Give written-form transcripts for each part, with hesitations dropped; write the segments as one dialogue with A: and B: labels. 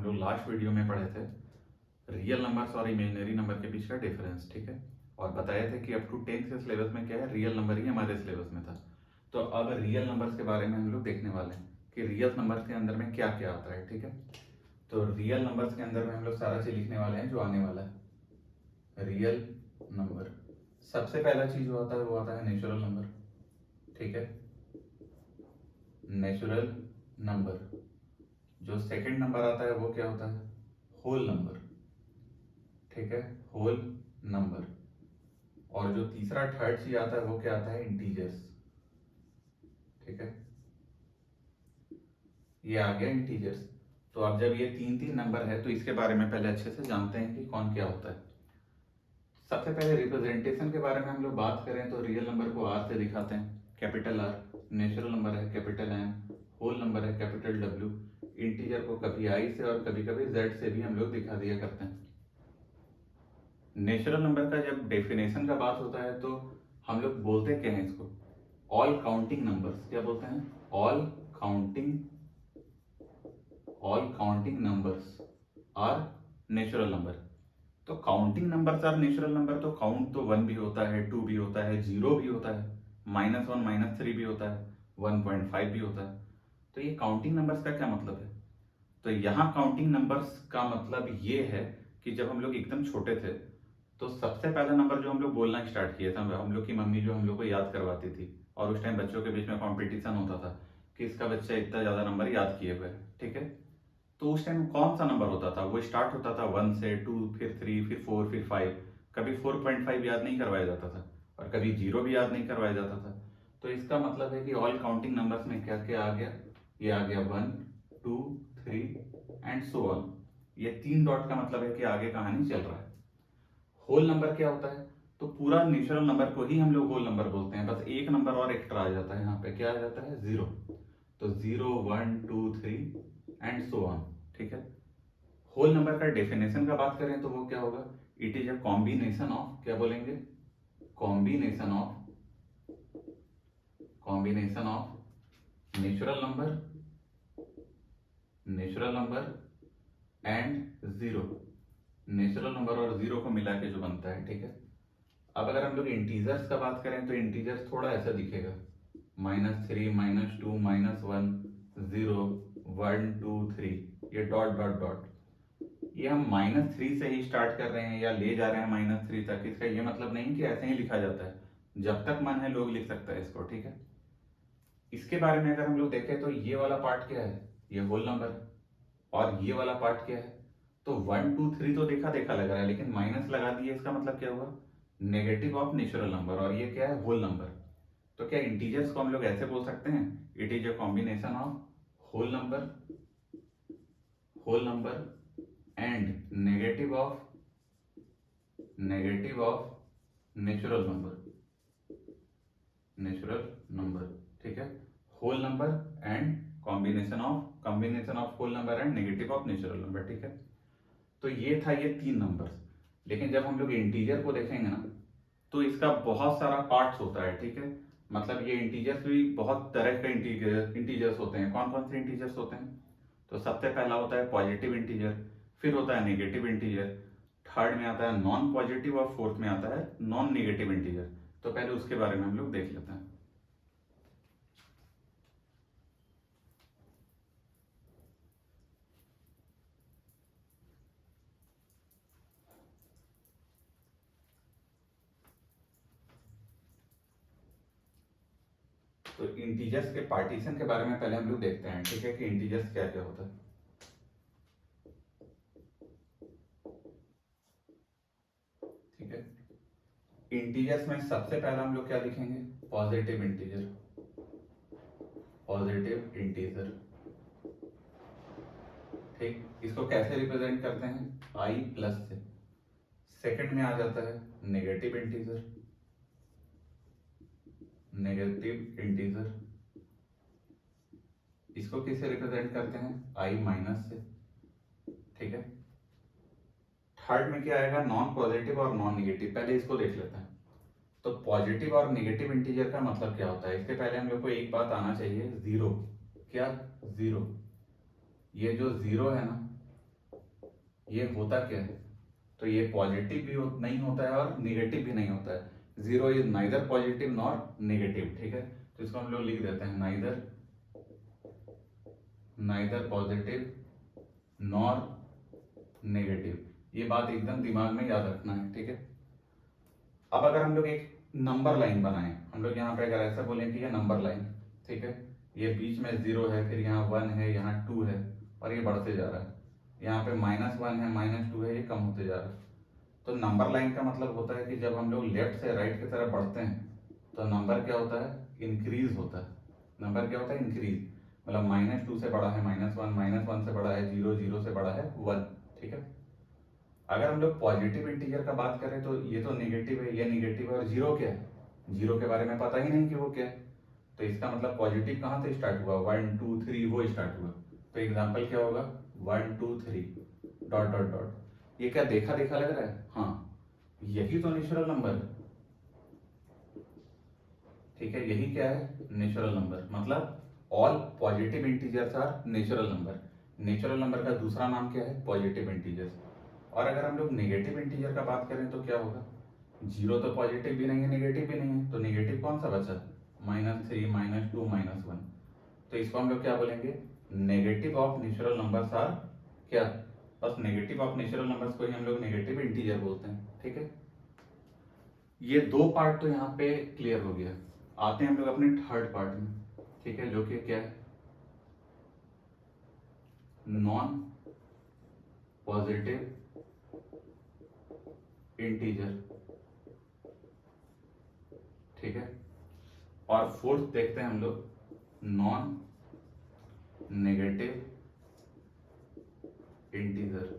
A: लोग last video में पढ़े थे रियल नंबर्स और इमेजिनरी नंबर के बीच का डिफरेंस, ठीक है। और बताए थे कि अप टू 10th के सिलेबस में क्या है, रियल नंबर ही हमारे सिलेबस में था। तो अब रियल नंबर्स के बारे में हम लोग देखने वाले हैं कि रियल नंबर्स के अंदर में क्या क्या आता है, ठीक है। तो रियल नंबर्स के अंदर में हम लोग सारा चीज लिखने वाले हैं जो आने वाला है। रियल नंबर, सबसे पहला चीज जो आता है वो आता है नेचुरल नंबर, ठीक है। Natural number. जो सेकंड नंबर आता है वो क्या होता है, होल नंबर, ठीक है, होल नंबर। और जो तीसरा थर्ड चीज आता है वो क्या आता है, इंटीजर्स, ठीक है। ये आ गया इंटीजर्स। तो अब जब ये तीन तीन नंबर है तो इसके बारे में पहले अच्छे से जानते हैं कि कौन क्या होता है। सबसे पहले रिप्रेजेंटेशन के बारे में हम लोग बात करें तो रियल नंबर को आर से दिखाते हैं, कैपिटल आर। नेचुरल नंबर है कैपिटल एन। होल नंबर है कैपिटल डब्ल्यू। इंटीजर को कभी आई से और कभी कभी जेड से भी हम लोग दिखा दिया करते हैं। नेचुरल नंबर का जब डेफिनेशन का बात होता है तो हम लोग बोलते क्या हैं इसको, ऑल काउंटिंग नंबर्स। क्या बोलते हैं, all counting numbers are natural number. तो counting numbers are natural number, तो काउंट तो 1 भी होता है, 2 भी होता है, 0 भी होता है, -1 -3 भी होता है, 1.5 भी होता है। तो ये काउंटिंग नंबर्स का क्या मतलब है, तो यहाँ काउंटिंग नंबर्स का मतलब ये है कि जब हम लोग एकदम छोटे थे तो सबसे पहला नंबर जो हम लोग बोलना स्टार्ट किया था, हम लोग की मम्मी जो हम लोग को याद करवाती थी, और उस टाइम बच्चों के बीच में कंपटीशन होता था कि इसका बच्चा इतना ज़्यादा नंबर याद किए हुए है, ठीक है। तो उस टाइम कौन सा नंबर होता था, वो स्टार्ट होता था 1 से, 2, फिर 3, फिर 4, फिर 5। कभी 4.5 याद नहीं करवाया जाता था और कभी 0 भी याद नहीं करवाया जाता था। तो इसका मतलब है कि ऑल काउंटिंग नंबर्स में क्या क्या आ गया, ये आ गया 1, 2, 3 एंड सो ऑन। ये 3 डॉट का मतलब है कि आगे कहानी चल रहा है। होल नंबर क्या होता है, तो पूरा नेचुरल नंबर को ही हम लोग होल नंबर बोलते हैं, बस एक नंबर और एक्स्ट्रा आ जाता है, यहाँ पे क्या आ जाता है, 0। तो 0, 1, 2, 3 एंड सो ऑन, ठीक है। होल नंबर का डेफिनेशन का बात करें तो वो क्या होगा, it is a combination of, क्या बोलेंगे, combination of natural number and zero. Natural number और जीरो को मिला के जो बनता है, ठीक है। अब अगर हम लोग इंटीजर्स का बात करें तो इंटीजर्स थोड़ा ऐसा दिखेगा, -3, -2, -1, 0, 1, 2, 3, ये डॉट डॉट डॉट। ये हम -3 से ही स्टार्ट कर रहे हैं या ले जा रहे हैं -3 तक, इसका ये मतलब नहीं कि ऐसे ही लिखा जाता है, जब तक मन है लोग लिख सकता है इसको, ठीक है। इसके बारे में अगर हम लोग देखें तो ये वाला पार्ट क्या है, ये होल नंबर, और ये वाला पार्ट क्या है, तो 1, 2, 3 तो देखा देखा लग रहा है, लेकिन माइनस लगा दिए, इसका मतलब क्या हुआ, नेगेटिव ऑफ नेचुरल नंबर, और ये क्या है, होल नंबर। तो क्या इंटीजर्स को हम लोग ऐसे बोल सकते हैं, it is a combination of whole number and negative of natural number, ठीक है। Whole number and combination of whole number and negative of natural number, ठीक है। तो ये था ये 3 नंबर्स। लेकिन जब हम लोग इंटीजर को देखेंगे ना तो इसका बहुत सारा पार्ट्स होता है, ठीक है। मतलब ये इंटीजर्स भी बहुत तरह के इंटीजर्स होते हैं। कौन कौन से इंटीजर्स होते हैं, तो सबसे पहला होता है पॉजिटिव इंटीजर, फिर होता है नेगेटिव इंटीजर, थर्ड में आता है नॉन पॉजिटिव, और फोर्थ में आता है नॉन नेगेटिव इंटीजर। तो पहले उसके बारे में हम लोग देख लेते हैं। तो इंटीजर्स के पार्टीशन के बारे में पहले हम लोग देखते हैं, ठीक है, कि इंटीजर्स क्या क्या होता है। ठीक है, इंटीजर्स में सबसे पहला हम लोग क्या लिखेंगे, पॉजिटिव इंटीजर। ठीक, इसको कैसे रिप्रेजेंट करते हैं, आई प्लस से। सेकंड में आ जाता है नेगेटिव इंटीजर, इसको किससे रिप्रेजेंट करते हैं, आई माइनस से, ठीक है। थर्ड में क्या आएगा, नॉन पॉजिटिव और नॉन निगेटिव। पहले इसको देख लेते हैं। तो पॉजिटिव और नेगेटिव इंटीजर का मतलब क्या होता है, इसके पहले हम लोग को एक बात आना चाहिए, जीरो। क्या, जीरो। ये जो जीरो है ना, ये होता क्या है, तो ये पॉजिटिव भी नहीं होता है और निगेटिव भी नहीं होता है। Zero is neither positive nor negative, ठीक है। तो इसको हम लोग लिख देते हैं नाइदर पॉजिटिव नॉर नेगेटिव। ये बात एकदम दिमाग में याद रखना है, ठीक है। अब अगर हम लोग एक नंबर लाइन बनाएं, हम लोग यहाँ पे अगर ऐसा बोलें कि ये नंबर लाइन, ठीक है, ये बीच में 0 है, फिर यहाँ 1 है, यहाँ 2 है, और ये बढ़ते जा रहा है। यहाँ पे -1 है, -2 है, ये कम होते जा रहा है। तो नंबर लाइन का मतलब होता है कि जब हम लोग लेफ्ट से राइट की तरफ बढ़ते हैं तो नंबर क्या होता है, इंक्रीज होता है। नंबर क्या होता है, इंक्रीज। मतलब -2 से बड़ा है -1, -1 से बड़ा है 0, 0 से बड़ा है 1, ठीक है। अगर हम लोग पॉजिटिव इंटीजर का बात करें तो ये तो नेगेटिव है, ये नेगेटिव है, और जीरो क्या है, जीरो के बारे में पता ही नहीं कि वो क्या है। तो इसका मतलब पॉजिटिव कहाँ से स्टार्ट हुआ, 1 2 3 वो स्टार्ट हुआ। तो एग्जाम्पल क्या होगा, 1 2 3 डॉट डॉट डॉट। ये क्या देखा देखा लग रहा है, हाँ यही तो नेचुरल नंबर है, ठीक है। यही क्या है, नेचुरल नंबर। मतलब all positive integers are natural number. Natural number का दूसरा नाम क्या है, पॉजिटिव इंटीजर्स। और अगर हम लोग नेगेटिव इंटीजर का बात करें तो क्या होगा, जीरो तो पॉजिटिव भी नहीं है, नेगेटिव भी नहीं है, तो नेगेटिव कौन सा बचा, -3 -2 -1। तो इसको हम लोग क्या बोलेंगे, negative of natural numbers are क्या, बस नेगेटिव ऑफ नेचुरल नंबर्स को ही हम लोग नेगेटिव इंटीजर बोलते हैं, ठीक है। ये दो पार्ट तो यहाँ पे क्लियर हो गया। आते हैं हम लोग अपने थर्ड पार्ट में, ठीक है, जो कि क्या है, नॉन पॉजिटिव इंटीजर, ठीक है। और फोर्थ देखते हैं हम लोग, नॉन नेगेटिव इंटीजर।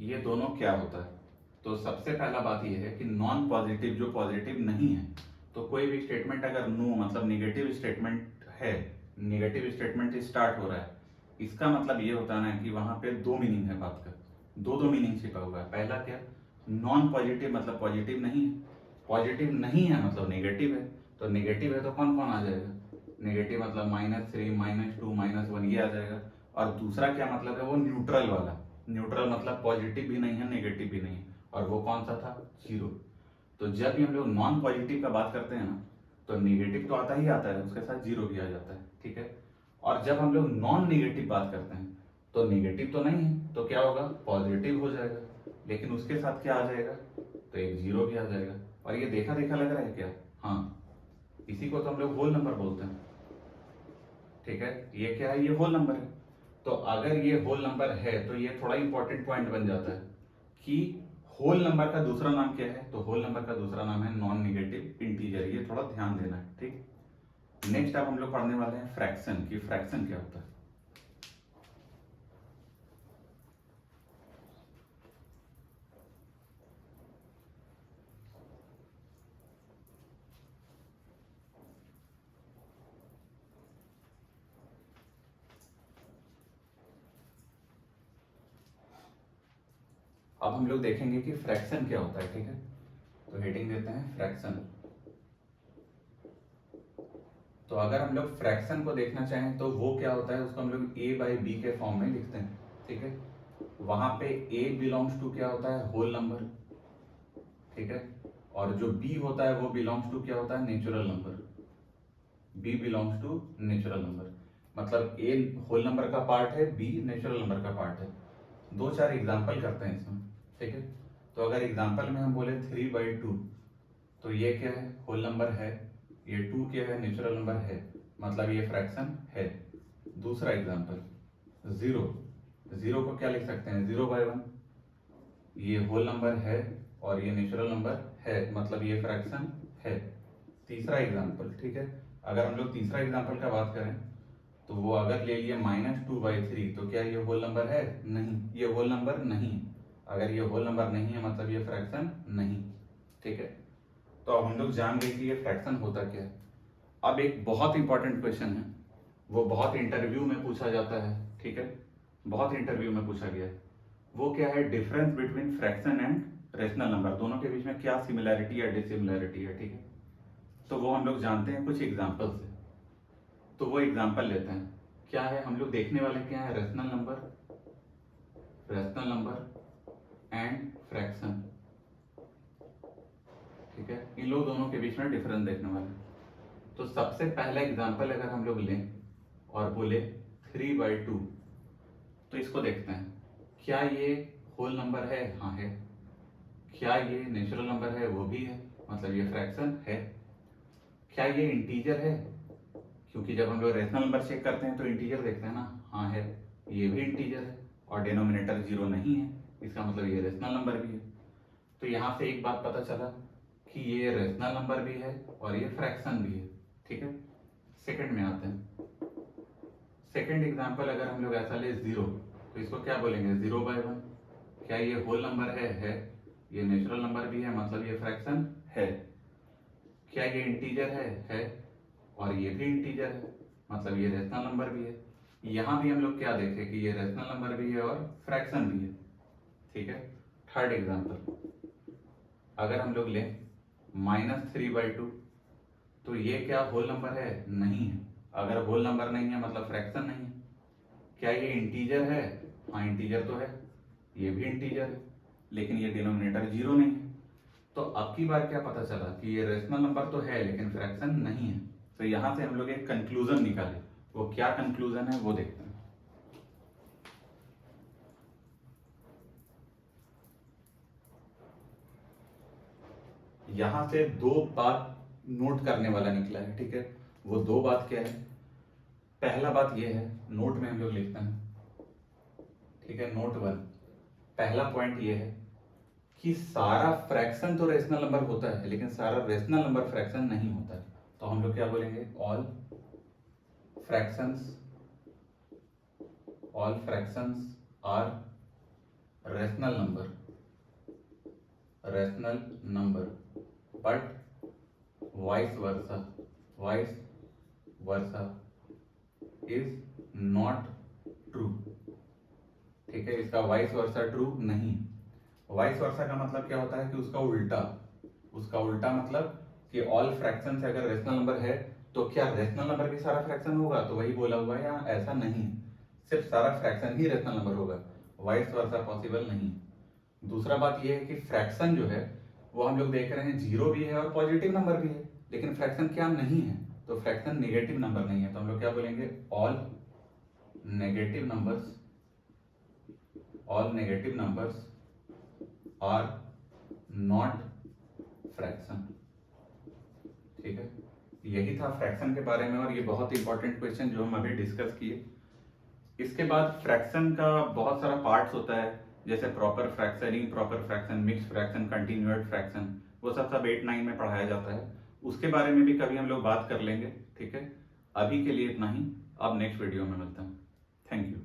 A: ये दोनों क्या होता है, तो सबसे पहला बात यह है कि नॉन पॉजिटिव, जो पॉजिटिव नहीं है, तो कोई भी स्टेटमेंट अगर नो मतलब नेगेटिव स्टेटमेंट है, नेगेटिव स्टेटमेंट स्टार्ट हो रहा है, इसका मतलब ये होता है ना कि वहां पे दो मीनिंग है बात का, दो मीनिंग छिपा हुआ है। पहला क्या, नॉन पॉजिटिव मतलब पॉजिटिव नहीं है, पॉजिटिव नहीं है मतलब नेगेटिव है, तो नेगेटिव है तो कौन कौन आ जाएगा, नेगेटिव मतलब -3 -2 -1 ये आ जाएगा। और दूसरा क्या मतलब है, वो न्यूट्रल वाला, न्यूट्रल मतलब पॉजिटिव भी नहीं है, नेगेटिव भी नहीं है, और वो कौन सा था, जीरो। तो जब भी हम लोग नॉन पॉजिटिव का बात करते हैं ना, तो नेगेटिव तो आता ही आता है, उसके साथ जीरो भी आ जाता है, ठीक है। और जब हम लोग नॉन नेगेटिव बात करते हैं तो नेगेटिव तो नहीं है, तो क्या होगा, पॉजिटिव हो जाएगा, लेकिन उसके साथ क्या आ जाएगा, तो एक जीरो भी आ जाएगा। और ये देखा देखा लग रहा है क्या, हाँ इसी को तो हम लोग होल नंबर बोलते हैं, ठीक है। ये क्या है, ये होल नंबर है। तो अगर ये होल नंबर है तो ये थोड़ा इंपॉर्टेंट पॉइंट बन जाता है कि होल नंबर का दूसरा नाम क्या है, तो होल नंबर का दूसरा नाम है नॉन नेगेटिव इंटीजर। ये थोड़ा ध्यान देना है, ठीक। नेक्स्ट अब हम लोग पढ़ने वाले हैं फ्रैक्शन की, फ्रैक्शन क्या होता है। अब हम लोग देखेंगे कि फ्रैक्शन क्या होता है, ठीक है। तो हेडिंग देते हैं फ्रैक्शन। तो अगर हम लोग फ्रैक्शन को देखना चाहें तो वो क्या होता है, उसको हम लोग a/b के फॉर्म में लिखते हैं, ठीक है। वहां पे a बिलोंग्स टू क्या होता है, होल नंबर, ठीक है। और जो b होता है वो बिलोंग्स टू क्या होता है, natural number. b belongs to natural number, मतलब a होल नंबर का पार्ट है, b नेचुरल नंबर का पार्ट है। दो चार एग्जांपल करते हैं इसमें, ठीक है। तो अगर एग्जांपल में हम बोले 3/2, तो ये क्या है, होल नंबर है, ये 2 क्या है, नेचुरल नंबर है, मतलब ये फ्रैक्शन है। दूसरा एग्जांपल 0, 0 को क्या लिख सकते हैं, 0/1, ये होल नंबर है और ये नेचुरल नंबर है, मतलब ये फ्रैक्शन है। तीसरा एग्जांपल, ठीक है। अगर हम लोग तीसरा एग्जांपल का बात करें तो वो अगर ले लिए -2/3, तो क्या ये होल नंबर है, नहीं, ये होल नंबर नहीं। अगर ये होल नंबर नहीं है मतलब ये फ्रैक्शन नहीं, ठीक है। तो अब हम लोग जान गए कि ये फ्रैक्शन होता क्या है। अब एक बहुत इंपॉर्टेंट क्वेश्चन है, वो बहुत इंटरव्यू में पूछा जाता है, ठीक है, बहुत इंटरव्यू में पूछा गया है। वो क्या है, difference between fraction and rational number, दोनों के बीच में क्या सिमिलैरिटी या डिसिमिलैरिटी है, ठीक है। तो वो हम लोग जानते हैं कुछ एग्जाम्पल से। तो वो एग्जाम्पल लेते हैं क्या है, हम लोग देखने वाले क्या है, रेशनल नंबर एंड फ्रैक्शन। ठीक है, इन लोग दोनों के बीच में डिफरेंस देखने वाले। तो सबसे पहला एग्जांपल अगर हम लोग लें और बोले 3/2, तो इसको देखते हैं, क्या ये होल नंबर है? हाँ है। क्या ये नेचुरल नंबर है? वो भी है, मतलब ये फ्रैक्शन है। क्या ये इंटीजर है? क्योंकि जब हम लोग रेशनल नंबर चेक करते हैं तो इंटीजर देखते हैं ना। हाँ है, ये भी इंटीजर है और डिनोमिनेटर 0 नहीं है, इसका मतलब ये रेशनल नंबर भी है। तो यहाँ से एक बात पता चला कि ये रेशनल नंबर भी है और ये फ्रैक्शन भी है। ठीक है, सेकंड में आते हैं। सेकंड एग्जांपल अगर हम लोग ऐसा ले 0, तो इसको क्या बोलेंगे, 0/1। क्या ये होल नंबर है? ये नेचुरल नंबर भी है, मतलब ये फ्रैक्शन है। क्या ये इंटीजर है? और ये भी इंटीजर है, मतलब ये रेशनल नंबर भी है। यहाँ भी हम लोग क्या देखें कि ये रेशनल नंबर भी है और फ्रैक्शन भी है। ठीक है, थर्ड एग्जांपल अगर हम लोग लें -3/2, तो ये क्या होल नंबर है? नहीं है। अगर होल नंबर नहीं है मतलब फ्रैक्शन नहीं है। क्या ये इंटीजर है? हाँ इंटीजर तो है, ये भी इंटीजर है, लेकिन ये डिनोमिनेटर 0 नहीं है। तो अब की बार क्या पता चला कि ये रेशनल नंबर तो है लेकिन फ्रैक्शन नहीं है। तो यहां से हम लोग एक कंक्लूजन निकाले, वो क्या कंक्लूजन है वो देखते हैं। यहां से दो बात नोट करने वाला निकला है। ठीक है, वो दो बात क्या है? पहला बात ये है, नोट में हम लोग लिखते हैं। ठीक है, नोट 1, पहला पॉइंट ये है कि सारा फ्रैक्शन तो रेशनल नंबर होता है लेकिन सारा रेशनल नंबर फ्रैक्शन नहीं होता है। तो हम लोग क्या बोलेंगे, all fractions are rational number but vice versa is not true. ठीक है, इसका वाइस वर्सा ट्रू नहीं। वाइस वर्सा का मतलब क्या होता है कि उसका उल्टा मतलब कि ऑल फ्रैक्शन से अगर रेशनल नंबर है तो क्या रेशनल नंबर भी सारा फ्रैक्शन होगा? तो वही बोला हुआ है यहाँ, ऐसा नहीं, सिर्फ सारा फ्रैक्शन ही रेशनल नंबर होगा, वाइस वर्सा पॉसिबल नहीं। दूसरा बात यह है कि फ्रैक्शन जो है वो हम लोग देख रहे हैं 0 भी है और पॉजिटिव नंबर भी है, लेकिन फ्रैक्शन क्या नहीं है? तो फ्रैक्शन नेगेटिव नंबर नहीं है। तो हम लोग क्या बोलेंगे, all negative numbers are not fraction. ठीक है, यही था फ्रैक्शन के बारे में और ये बहुत इंपॉर्टेंट क्वेश्चन जो हम अभी डिस्कस किए। इसके बाद फ्रैक्शन का बहुत सारा पार्ट्स होता है, जैसे proper fraction, improper fraction, mix fraction, continued fraction, वो सब 8-9 में पढ़ाया जाता है। उसके बारे में भी कभी हम लोग बात कर लेंगे। ठीक है, अभी के लिए इतना ही, अब नेक्स्ट वीडियो में मिलते हैं। Thank you.